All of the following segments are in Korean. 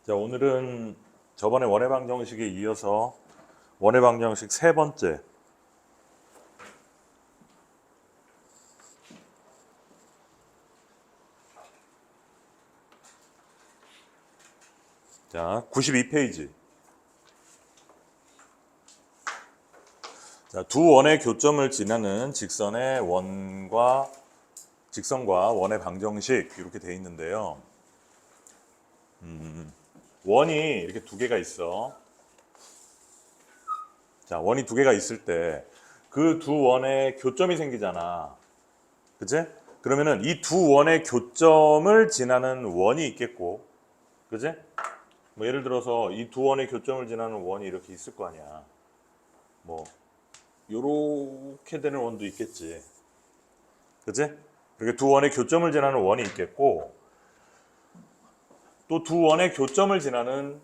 자, 오늘은 저번에 원의 방정식에 이어서 원의 방정식 세 번째. 자, 92페이지. 자, 두 원의 교점을 지나는 직선과 원의 방정식 이렇게 돼 있는데요. 원이 이렇게 두 개가 있어. 자, 원이 두 개가 있을 때 그 두 원의 교점이 생기잖아. 그치? 그러면은 이 두 원의 교점을 지나는 원이 있겠고, 그치? 뭐 예를 들어서 이 두 원의 교점을 지나는 원이 이렇게 있을 거 아니야. 뭐 요렇게 되는 원도 있겠지. 그치? 이렇게 두 원의 교점을 지나는 원이 있겠고, 또 두 원의 교점을 지나는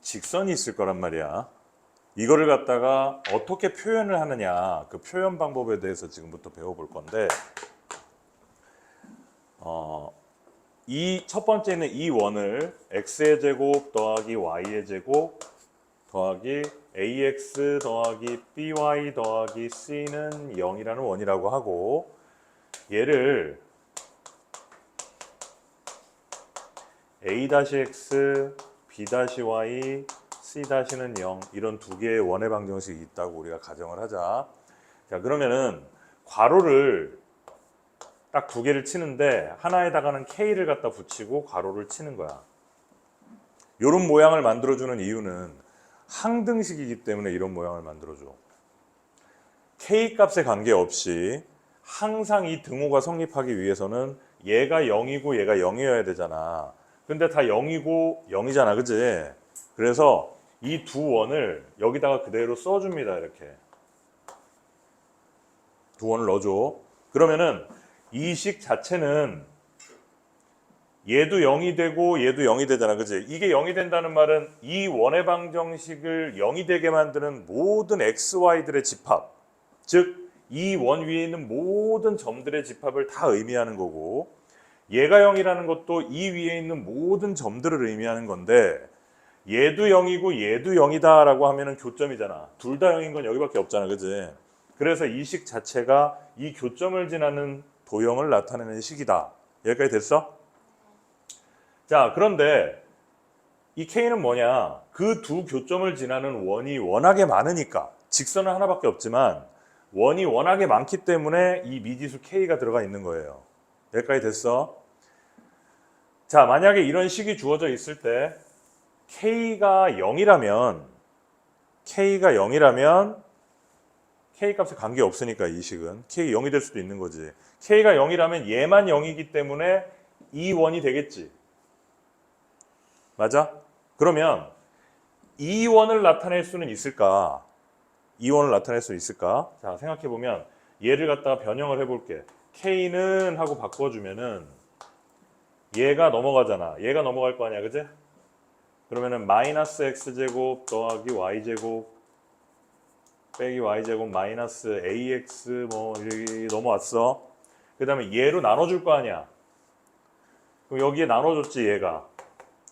직선이 있을 거란 말이야. 이거를 갖다가 어떻게 표현을 하느냐, 그 표현 방법에 대해서 지금부터 배워볼 건데, 이 첫 번째는 이 원을 x의 제곱 더하기 y의 제곱 더하기 ax 더하기 by 더하기 c는 0이라는 원이라고 하고, 얘를 a-x, b-y, c-는 0 이런 두 개의 원의 방정식이 있다고 우리가 가정을 하자. 자, 그러면은 괄호를 딱 두 개를 치는데 하나에다가는 k를 갖다 붙이고 괄호를 치는 거야. 이런 모양을 만들어주는 이유는 항등식이기 때문에 이런 모양을 만들어줘. k 값에 관계없이 항상 이 등호가 성립하기 위해서는 얘가 0이고 얘가 0이어야 되잖아. 근데 다 0이고 0이잖아, 그치? 그래서 이 두 원을 여기다가 그대로 써줍니다, 이렇게. 두 원을 넣어줘. 그러면은 이 식 자체는 얘도 0이 되고 얘도 0이 되잖아, 그치? 이게 0이 된다는 말은 이 원의 방정식을 0이 되게 만드는 모든 xy들의 집합, 즉 이 원 위에 있는 모든 점들의 집합을 다 의미하는 거고, 얘가 0이라는 것도 이 위에 있는 모든 점들을 의미하는 건데, 얘도 0이고 얘도 0이다 라고 하면은 교점이잖아. 둘 다 0인 건 여기밖에 없잖아, 그치? 그래서 이 식 자체가 이 교점을 지나는 도형을 나타내는 식이다. 여기까지 됐어? 자, 그런데 이 K는 뭐냐? 그 두 교점을 지나는 원이 워낙에 많으니까, 직선은 하나밖에 없지만 원이 워낙에 많기 때문에 이 미지수 K가 들어가 있는 거예요. 여기까지 됐어? 자, 만약에 이런 식이 주어져 있을 때 K가 0이라면 K 값에 관계없으니까 이 식은 K 0이 될 수도 있는 거지. K가 0이라면 얘만 0이기 때문에 이 원이 되겠지. 맞아? 그러면 이 원을 나타낼 수는 있을까? 이 원을 나타낼 수 있을까? 자, 생각해보면 얘를 갖다가 변형을 해볼게. K는 하고 바꿔주면은 얘가 넘어가잖아. 얘가 넘어갈 거 아니야, 그지? 그러면은 마이너스 x제곱 더하기 y제곱 빼기 y제곱 마이너스 ax 뭐 여기 넘어왔어. 그 다음에 얘로 나눠줄 거 아니야. 그럼 여기에 나눠줬지, 얘가.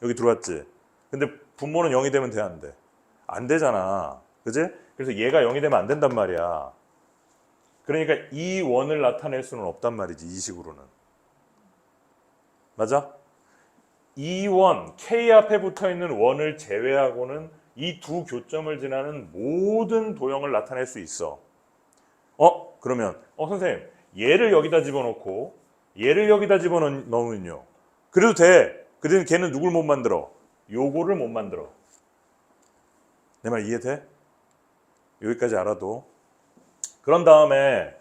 여기 들어왔지. 근데 분모는 0이 되면 돼, 안 돼? 안 되잖아. 그지? 그래서 얘가 0이 되면 안 된단 말이야. 그러니까 이 원을 나타낼 수는 없단 말이지, 이 식으로는. 맞아? 이 원, K 앞에 붙어 있는 원을 제외하고는 이 두 교점을 지나는 모든 도형을 나타낼 수 있어. 그러면 선생님, 얘를 여기다 집어넣고 얘를 여기다 집어넣으면요. 그래도 돼. 그래도 걔는 누굴 못 만들어? 요거를 못 만들어. 내 말 이해돼? 여기까지 알아도. 그런 다음에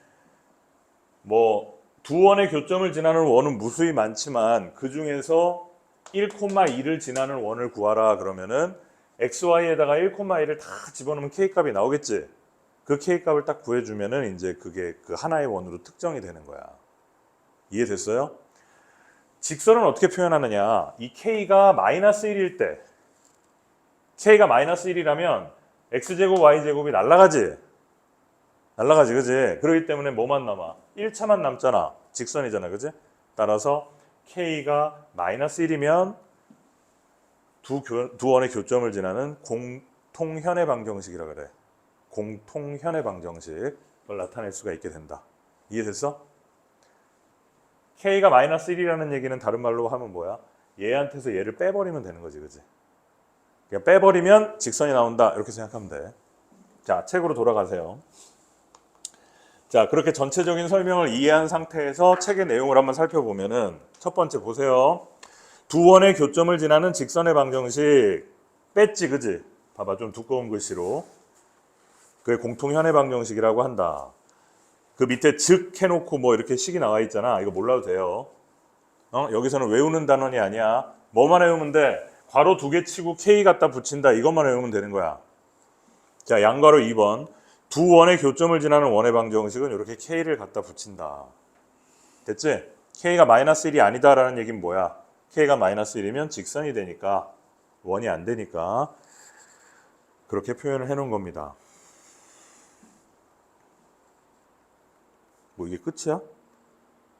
뭐 두 원의 교점을 지나는 원은 무수히 많지만 그 중에서 1,2를 지나는 원을 구하라 그러면은 xy에다가 1,2를 다 집어넣으면 k값이 나오겠지. 그 k값을 딱 구해주면은 이제 그게 그 하나의 원으로 특정이 되는 거야. 이해됐어요? 직선은 어떻게 표현하느냐? 이 k가 마이너스 1일 때, k가 마이너스 1이라면 x제곱 y제곱이 날라가지. 날라가지, 그지? 그렇기 때문에 뭐만 남아? 1차만 남잖아. 직선이잖아, 그지? 따라서 k가 마이너스 1이면 두 원의 교점을 지나는 공통현해 방정식이라 그래. 공통현해 방정식을 나타낼 수가 있게 된다. 이해됐어? K가 마이너스 1이라는 얘기는 다른 말로 하면 뭐야? 얘한테서 얘를 빼버리면 되는 거지, 그지? 그냥 빼버리면 직선이 나온다. 이렇게 생각하면 돼. 자, 책으로 돌아가세요. 자, 그렇게 전체적인 설명을 이해한 상태에서 책의 내용을 한번 살펴보면은 첫 번째 보세요. 두 원의 교점을 지나는 직선의 방정식 뺐지, 그지? 봐봐, 좀 두꺼운 글씨로. 그게 공통현해 방정식이라고 한다. 그 밑에 즉 해놓고 뭐 이렇게 식이 나와 있잖아. 이거 몰라도 돼요. 여기서는 외우는 단원이 아니야. 뭐만 외우면 돼? 괄호 2개 치고 K 갖다 붙인다. 이것만 외우면 되는 거야. 자, 양괄호 2번. 두 원의 교점을 지나는 원의 방정식은 이렇게 K를 갖다 붙인다. 됐지? K가 마이너스 1이 아니다라는 얘기는 뭐야? K가 마이너스 1이면 직선이 되니까 원이 안 되니까 그렇게 표현을 해놓은 겁니다. 뭐 이게 끝이야?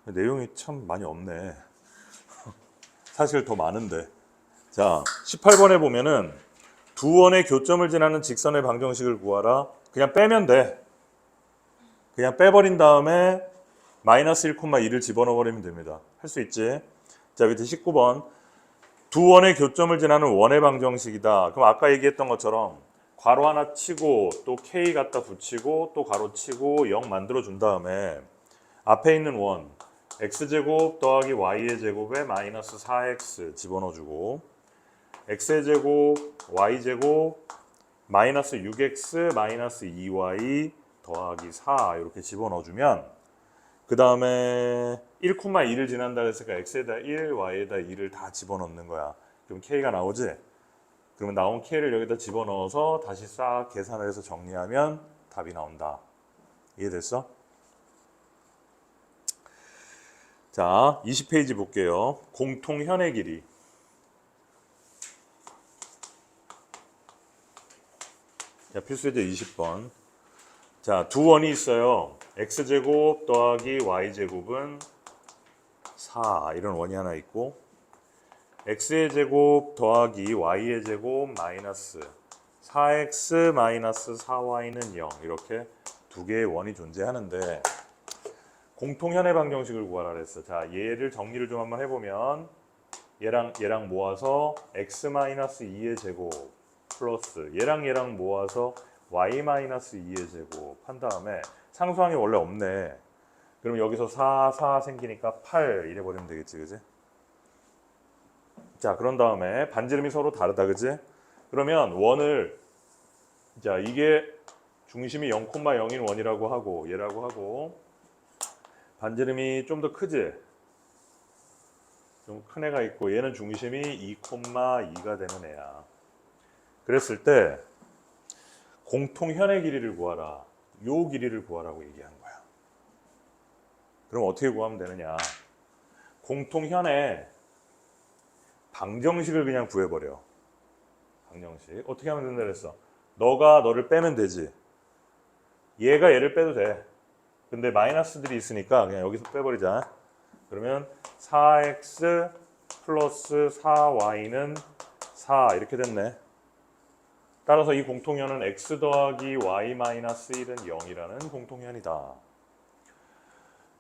내용이 참 많이 없네. 사실 더 많은데. 자, 18번에 보면은 두 원의 교점을 지나는 직선의 방정식을 구하라. 그냥 빼면 돼. 그냥 빼버린 다음에 마이너스 1,2를 집어넣어버리면 됩니다. 할 수 있지? 자, 밑에 19번. 두 원의 교점을 지나는 원의 방정식이다. 그럼 아까 얘기했던 것처럼 괄호 하나 치고 또 K 갖다 붙이고 또 괄호 치고 0 만들어준 다음에 앞에 있는 원 x제곱 더하기 y의 제곱에 마이너스 4x 집어넣어주고 x의 제곱 y제곱 마이너스 6x 마이너스 2y 더하기 4 이렇게 집어넣어주면 그 다음에 1,2를 지난다 했으니까 x에다 1, y에다 2를 다 집어넣는 거야. 그럼 k가 나오지? 그러면 나온 k를 여기다 집어넣어서 다시 싹 계산을 해서 정리하면 답이 나온다. 이해됐어? 자, 20페이지 볼게요. 공통현의 길이. 자, 필수제 20번. 자, 두 원이 있어요. x제곱 더하기 y제곱은 4 이런 원이 하나 있고 x의 제곱 더하기 y의 제곱 마이너스 4x 마이너스 4y는 0 이렇게 두 개의 원이 존재하는데 공통현해 방정식을 구하라 그랬어. 자, 얘를 정리를 좀 한번 해보면 얘랑 모아서 x 마이너스 2의 제곱 플러스 얘랑 모아서 y 마이너스 2의 제곱 한 다음에 상수항이 원래 없네. 그럼 여기서 4 생기니까 8 이래 버리면 되겠지, 그지? 자, 그런 다음에 반지름이 서로 다르다, 그지? 그러면 원을 자, 이게 중심이 0,0인 원이라고 하고 얘라고 하고 반지름이 좀 더 크지? 좀 큰 애가 있고 얘는 중심이 2,2가 되는 애야. 그랬을 때 공통현의 길이를 구하라. 요 길이를 구하라고 얘기한 거야. 그럼 어떻게 구하면 되느냐? 공통현의 방정식을 그냥 구해버려. 방정식. 어떻게 하면 된다 그랬어? 너가 너를 빼면 되지. 얘가 얘를 빼도 돼. 근데 마이너스들이 있으니까 그냥 여기서 빼버리자. 그러면 4x 플러스 4y는 4 이렇게 됐네. 따라서 이 공통현은 x 더하기 y 마이너스 1은 0이라는 공통현이다.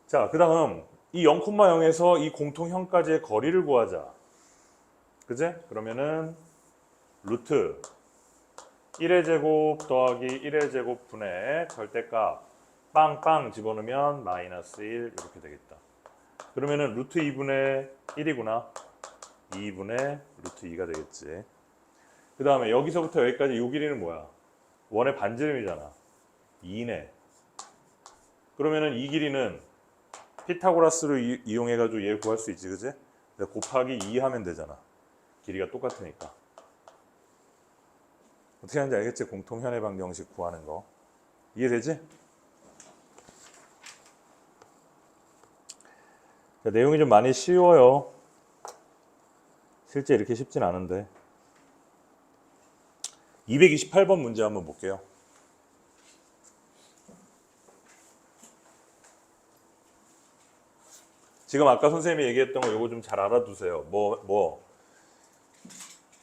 자, 그 다음 이 0,0에서 이 공통현까지의 거리를 구하자. 그제? 그러면은 루트 1의 제곱 더하기 1의 제곱 분의 절대값 빵빵 집어넣으면 마이너스 1 이렇게 되겠다. 그러면은 루트 2분의 1이구나. 2분의 루트 2가 되겠지. 그 다음에 여기서부터 여기까지 이 길이는 뭐야? 원의 반지름이잖아. 2네. 그러면은 이 길이는 피타고라스를 이용해가지고 얘 구할 수 있지, 그지? 곱하기 2 하면 되잖아. 길이가 똑같으니까. 어떻게 하는지 알겠지? 공통현해 방정식 구하는 거. 이해되지? 자, 내용이 좀 많이 쉬워요. 실제 이렇게 쉽진 않은데. 228번 문제 한번 볼게요. 지금 아까 선생님이 얘기했던 거 이거 좀 잘 알아두세요.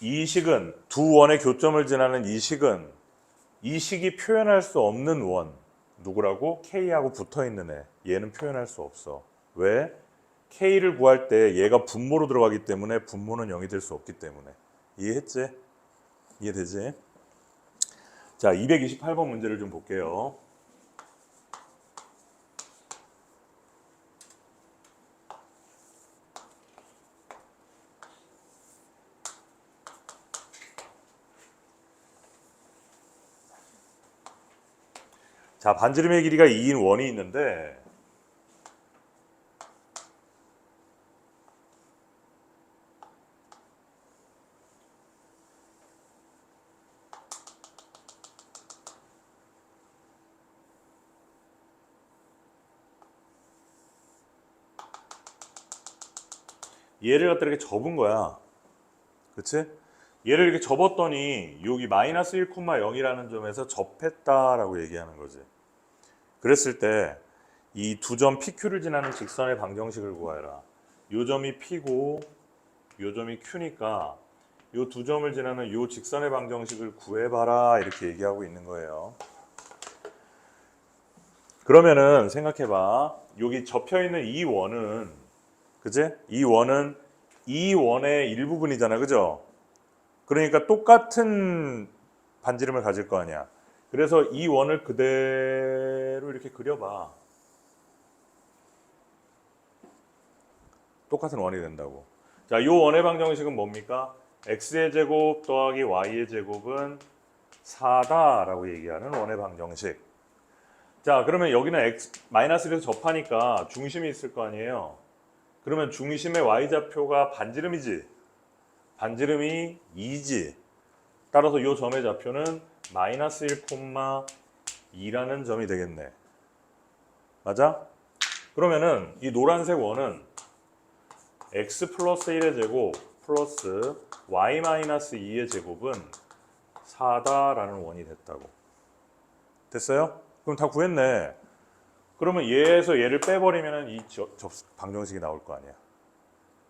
이 식은 두 원의 교점을 지나는 이 식은 이 식이 표현할 수 없는 원 누구라고? K하고 붙어있는 애. 얘는 표현할 수 없어. 왜? K를 구할 때 얘가 분모로 들어가기 때문에 분모는 0이 될 수 없기 때문에. 이해했지? 이해되지? 자, 228번 문제를 좀 볼게요. 자, 반지름의 길이가 2인 원이 있는데 얘를 갖다 이렇게 접은 거야. 그치? 얘를 이렇게 접었더니 여기 마이너스 1,0이라는 점에서 접했다라고 얘기하는 거지. 그랬을 때 이 두 점 PQ를 지나는 직선의 방정식을 구하라. 요 점이 P고 요 점이 Q니까 요 두 점을 지나는 요 직선의 방정식을 구해봐라 이렇게 얘기하고 있는 거예요. 그러면은 생각해봐. 여기 접혀있는 이 원은 그지? 이 원은 이 원의 일부분이잖아. 그죠? 그러니까 똑같은 반지름을 가질 거 아니야. 그래서 이 원을 그대로 이렇게 그려봐. 똑같은 원이 된다고. 자, 요 원의 방정식은 뭡니까? x의 제곱 더하기 y의 제곱은 4다라고 얘기하는 원의 방정식. 자, 그러면 여기는 x 마이너스에서 접하니까 중심이 있을 거 아니에요. 그러면 중심의 y좌표가 반지름이지. 반지름이 2지. 따라서 이 점의 좌표는 마이너스 1,2라는 점이 되겠네. 맞아? 그러면은 이 노란색 원은 x 플러스 1의 제곱 플러스 y 마이너스 2의 제곱은 4다라는 원이 됐다고. 됐어요? 그럼 다 구했네. 그러면 얘에서 얘를 빼버리면 이 방정식이 나올 거 아니야.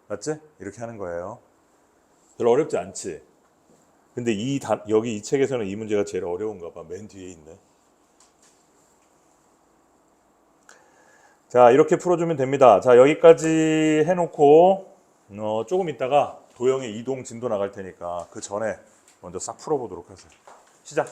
맞지? 이렇게 하는 거예요. 별로 어렵지 않지? 근데 여기 이 책에서는 이 문제가 제일 어려운가 봐. 맨 뒤에 있네. 자, 이렇게 풀어주면 됩니다. 자, 여기까지 해놓고 조금 있다가 도형의 이동 진도 나갈 테니까 그 전에 먼저 싹 풀어보도록 하세요. 시작.